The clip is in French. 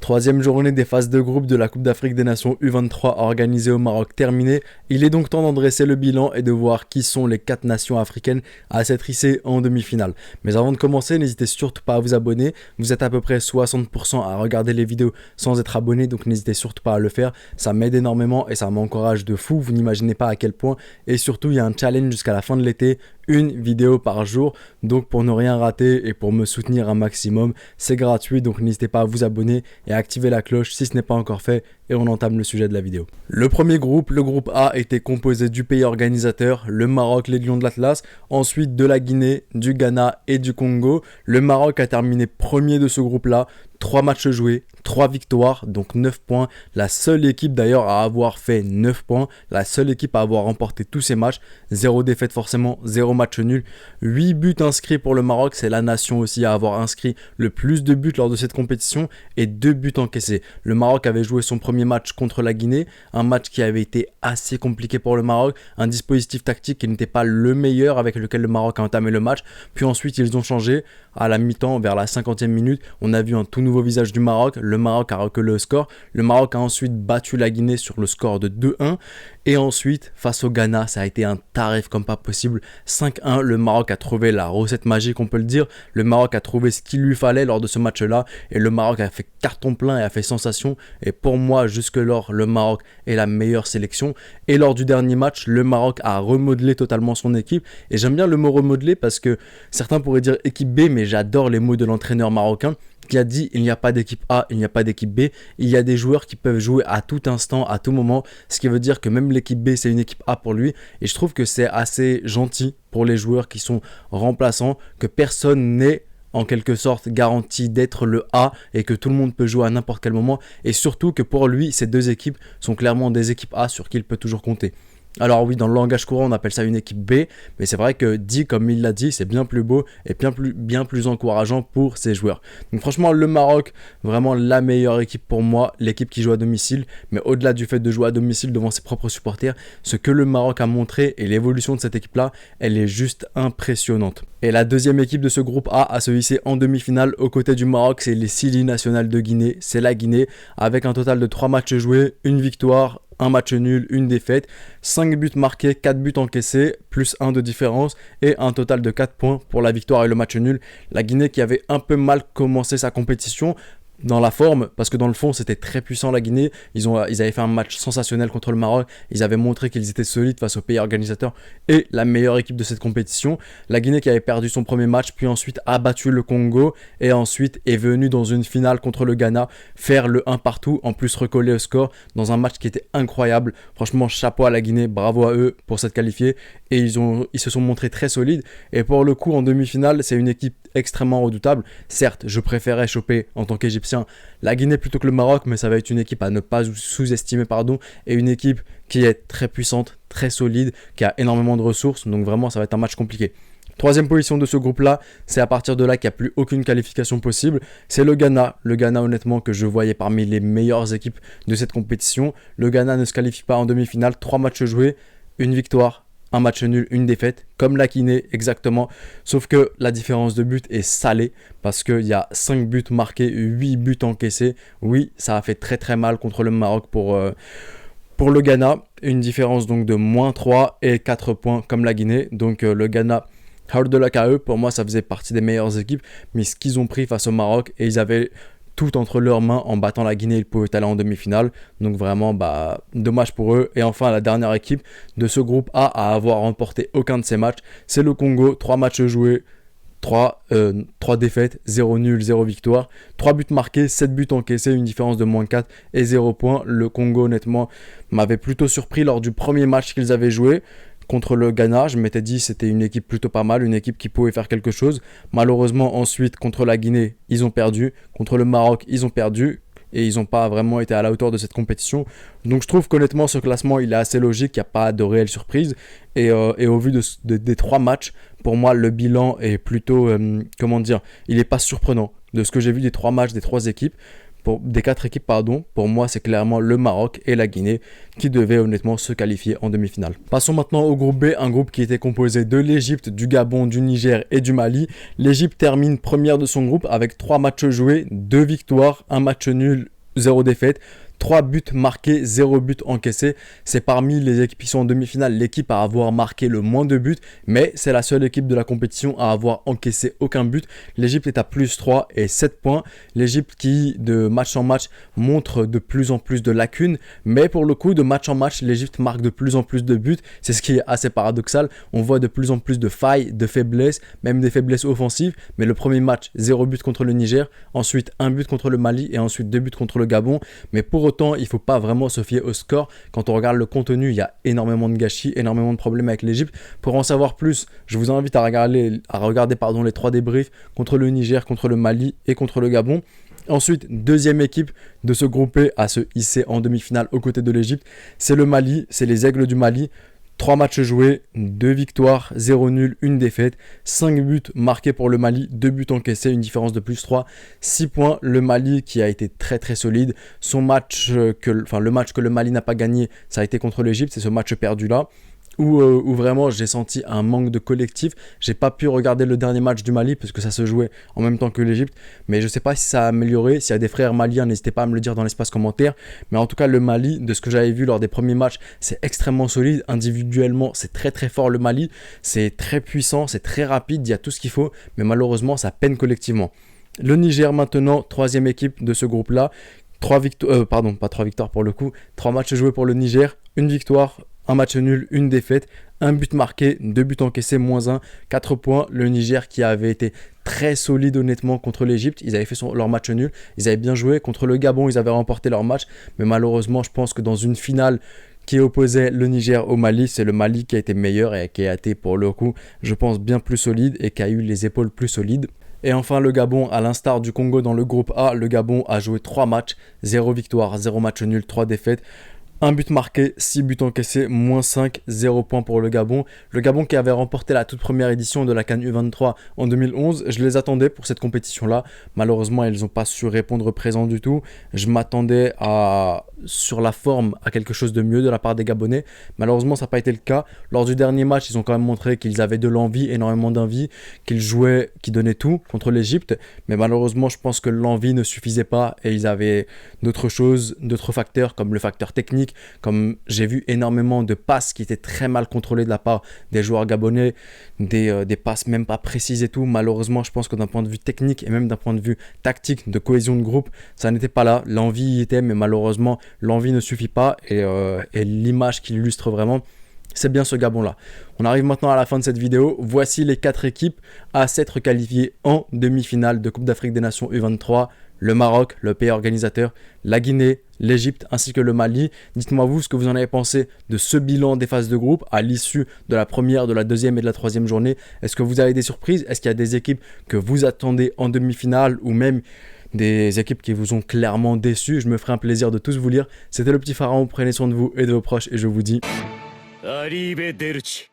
Troisième journée des phases de groupe de la Coupe d'Afrique des Nations U23 organisée au Maroc terminée. Il est donc temps d'en dresser le bilan et de voir qui sont les 4 nations africaines à s'être hissées en demi-finale. Mais avant de commencer, n'hésitez surtout pas à vous abonner. Vous êtes à peu près 60% à regarder les vidéos sans être abonné, donc n'hésitez surtout pas à le faire. Ça m'aide énormément et ça m'encourage de fou, vous n'imaginez pas à quel point. Et surtout, il y a un challenge jusqu'à la fin de l'été, une vidéo par jour. Donc pour ne rien rater et pour me soutenir un maximum, c'est gratuit, donc n'hésitez pas à vous abonner et à activer la cloche si ce n'est pas encore fait, et on entame le sujet de la vidéo. Le premier groupe, le groupe A, était composé du pays organisateur, le Maroc, les Lions de l'Atlas, ensuite de la Guinée, du Ghana et du Congo. Le Maroc a terminé premier de ce groupe-là, 3 matchs joués, 3 victoires, donc 9 points. La seule équipe d'ailleurs à avoir fait 9 points, la seule équipe à avoir remporté tous ces matchs, 0 défaite forcément, 0 match nul, 8 buts inscrits pour le Maroc, c'est la nation aussi à avoir inscrit le plus de buts lors de cette compétition et 2 buts encaissés. Le Maroc avait joué son premier match contre la Guinée, un match qui avait été assez compliqué pour le Maroc, un dispositif tactique qui n'était pas le meilleur avec lequel le Maroc a entamé le match, puis ensuite ils ont changé à la mi-temps vers la 50e minute, on a vu un tout nouveau visage du Maroc, le Maroc a reculé au score, le Maroc a ensuite battu la Guinée sur le score de 2-1 et ensuite face au Ghana ça a été un tarif comme pas possible, 5-1, le Maroc a trouvé la recette magique on peut le dire, le Maroc a trouvé ce qu'il lui fallait lors de ce match là et le Maroc a fait carton plein et a fait sensation et pour moi jusque-lors le Maroc est la meilleure sélection et lors du dernier match le Maroc a remodelé totalement son équipe et j'aime bien le mot remodeler parce que certains pourraient dire équipe B mais j'adore les mots de l'entraîneur marocain qui a dit il n'y a pas d'équipe A, il n'y a pas d'équipe B, il y a des joueurs qui peuvent jouer à tout instant, à tout moment, ce qui veut dire que même l'équipe B c'est une équipe A pour lui et je trouve que c'est assez gentil pour les joueurs qui sont remplaçants, que personne n'est en quelque sorte garanti d'être le A et que tout le monde peut jouer à n'importe quel moment et surtout que pour lui ces deux équipes sont clairement des équipes A sur qui il peut toujours compter. Alors oui, dans le langage courant, on appelle ça une équipe B, mais c'est vrai que dit comme il l'a dit, c'est bien plus beau et bien plus encourageant pour ses joueurs. Donc franchement, le Maroc, vraiment la meilleure équipe pour moi, l'équipe qui joue à domicile, mais au-delà du fait de jouer à domicile devant ses propres supporters, ce que le Maroc a montré et l'évolution de cette équipe-là, elle est juste impressionnante. Et la deuxième équipe de ce groupe A à se hisser en demi-finale aux côtés du Maroc, c'est les Sili National de Guinée, c'est la Guinée, avec un total de 3 matchs joués, une victoire, un match nul, une défaite, 5 buts marqués, 4 buts encaissés, plus 1 de différence et un total de 4 points pour la victoire et le match nul. La Guinée qui avait un peu mal commencé sa compétition dans la forme, parce que dans le fond c'était très puissant la Guinée, ils avaient fait un match sensationnel contre le Maroc, ils avaient montré qu'ils étaient solides face au pays organisateur et la meilleure équipe de cette compétition. La Guinée qui avait perdu son premier match, puis ensuite a battu le Congo et ensuite est venue dans une finale contre le Ghana faire le 1 partout, en plus recoller au score dans un match qui était incroyable. Franchement chapeau à la Guinée, bravo à eux pour s'être qualifiés et ils se sont montrés très solides et pour le coup en demi-finale c'est une équipe extrêmement redoutable. Certes je préférais choper en tant qu'Égyptien la Guinée plutôt que le Maroc, mais ça va être une équipe à ne pas sous-estimer, et une équipe qui est très puissante, très solide, qui a énormément de ressources, donc vraiment ça va être un match compliqué. Troisième position de ce groupe-là, c'est à partir de là qu'il n'y a plus aucune qualification possible, c'est le Ghana. Le Ghana honnêtement que je voyais parmi les meilleures équipes de cette compétition. Le Ghana ne se qualifie pas en demi-finale, 3 matchs joués, une victoire, un match nul, une défaite, comme la Guinée exactement, sauf que la différence de but est salée, parce qu'il y a 5 buts marqués, 8 buts encaissés, oui, ça a fait très très mal contre le Maroc pour le Ghana, une différence donc de -3 et 4 points comme la Guinée, donc le Ghana, hard de la KE, pour moi ça faisait partie des meilleures équipes, mais ce qu'ils ont pris face au Maroc, et ils avaient tout entre leurs mains, en battant la Guinée, ils pouvaient aller en demi-finale. Donc vraiment, dommage pour eux. Et enfin, la dernière équipe de ce groupe A à avoir remporté aucun de ces matchs, c'est le Congo. 3 matchs joués, 3 défaites, 0 nul, 0 victoire. 3 buts marqués, 7 buts encaissés, une différence de -4 et 0 points. Le Congo, honnêtement, m'avait plutôt surpris lors du premier match qu'ils avaient joué contre le Ghana. Je m'étais dit c'était une équipe plutôt pas mal, une équipe qui pouvait faire quelque chose. Malheureusement ensuite contre la Guinée ils ont perdu, contre le Maroc ils ont perdu et ils n'ont pas vraiment été à la hauteur de cette compétition. Donc je trouve qu'honnêtement ce classement il est assez logique, il n'y a pas de réelle surprise et au vu des 3 matchs, pour moi le bilan est plutôt, il n'est pas surprenant. De ce que j'ai vu des 3 matchs des 3 équipes, des 4 équipes, pour moi c'est clairement le Maroc et la Guinée qui devaient honnêtement se qualifier en demi-finale. Passons maintenant au groupe B, un groupe qui était composé de l'Égypte, du Gabon, du Niger et du Mali. L'Égypte termine première de son groupe avec 3 matchs joués, 2 victoires, un match nul, 0 défaite. 3 buts marqués, 0 but encaissé. C'est parmi les équipes qui sont en demi-finale l'équipe à avoir marqué le moins de buts, mais c'est la seule équipe de la compétition à avoir encaissé aucun but. L'Égypte est à plus 3 et 7 points. L'Égypte qui, de match en match, montre de plus en plus de lacunes, mais pour le coup, de match en match, l'Égypte marque de plus en plus de buts. C'est ce qui est assez paradoxal. On voit de plus en plus de failles, de faiblesses, même des faiblesses offensives. Mais le premier match, 0 but contre le Niger, ensuite 1 but contre le Mali et ensuite 2 buts contre le Gabon. Mais pour autant, il ne faut pas vraiment se fier au score. Quand on regarde le contenu, il y a énormément de gâchis, énormément de problèmes avec l'Égypte. Pour en savoir plus, je vous invite à regarder les 3 débriefs contre le Niger, contre le Mali et contre le Gabon. Ensuite, deuxième équipe de se grouper à se hisser en demi-finale aux côtés de l'Égypte, c'est le Mali, c'est les Aigles du Mali. 3 matchs joués, 2 victoires, 0 nul, 1 défaite, 5 buts marqués pour le Mali, 2 buts encaissés, une différence de plus 3, 6 points. Le Mali qui a été très très solide. Le match que le Mali n'a pas gagné, ça a été contre l'Égypte, c'est ce match perdu là. Où vraiment j'ai senti un manque de collectif. J'ai pas pu regarder le dernier match du Mali parce que ça se jouait en même temps que l'Égypte, mais je sais pas si ça a amélioré. S'il y a des frères maliens, n'hésitez pas à me le dire dans l'espace commentaire. Mais en tout cas, le Mali, de ce que j'avais vu lors des premiers matchs, c'est extrêmement solide. Individuellement, c'est très très fort le Mali. C'est très puissant, c'est très rapide, il y a tout ce qu'il faut, mais malheureusement ça peine collectivement. Le Niger maintenant, troisième équipe de ce groupe là. 3 matchs joués pour le Niger, 1 victoire, 1 match nul, 1 défaite, 1 but marqué, 2 buts encaissés, moins 1, 4 points. Le Niger qui avait été très solide honnêtement contre l'Égypte, ils avaient fait leur match nul, ils avaient bien joué. Contre le Gabon, ils avaient remporté leur match, mais malheureusement, je pense que dans une finale qui opposait le Niger au Mali, c'est le Mali qui a été meilleur et qui a été pour le coup, je pense, bien plus solide et qui a eu les épaules plus solides. Et enfin le Gabon, à l'instar du Congo dans le groupe A, le Gabon a joué 3 matchs, 0 victoire, 0 match nul, 3 défaites. 1 but marqué, 6 buts encaissés, moins 5, 0 points pour le Gabon. Le Gabon qui avait remporté la toute première édition de la CAN U23 en 2011. Je les attendais pour cette compétition-là. Malheureusement, ils n'ont pas su répondre présent du tout. Je m'attendais sur la forme à quelque chose de mieux de la part des Gabonais. Malheureusement, ça n'a pas été le cas. Lors du dernier match, ils ont quand même montré qu'ils avaient de l'envie, énormément d'envie, qu'ils jouaient, qu'ils donnaient tout contre l'Égypte. Mais malheureusement, je pense que l'envie ne suffisait pas et ils avaient d'autres choses, d'autres facteurs comme le facteur technique. Comme j'ai vu énormément de passes qui étaient très mal contrôlées de la part des joueurs gabonais, des passes même pas précises et tout. Malheureusement, je pense que d'un point de vue technique et même d'un point de vue tactique, de cohésion de groupe, ça n'était pas là. L'envie y était, mais malheureusement, l'envie ne suffit pas. Et l'image qui l'illustre vraiment, c'est bien ce Gabon-là. On arrive maintenant à la fin de cette vidéo. Voici les 4 équipes à s'être qualifiées en demi-finale de Coupe d'Afrique des Nations U23. Le Maroc, le pays organisateur, la Guinée, l'Égypte ainsi que le Mali. Dites-moi vous ce que vous en avez pensé de ce bilan des phases de groupe à l'issue de la première, de la deuxième et de la troisième journée. Est-ce que vous avez des surprises? Est-ce qu'il y a des équipes que vous attendez en demi-finale ou même des équipes qui vous ont clairement déçu? Je me ferai un plaisir de tous vous lire. C'était le petit pharaon, prenez soin de vous et de vos proches et je vous dis... Arrivederci.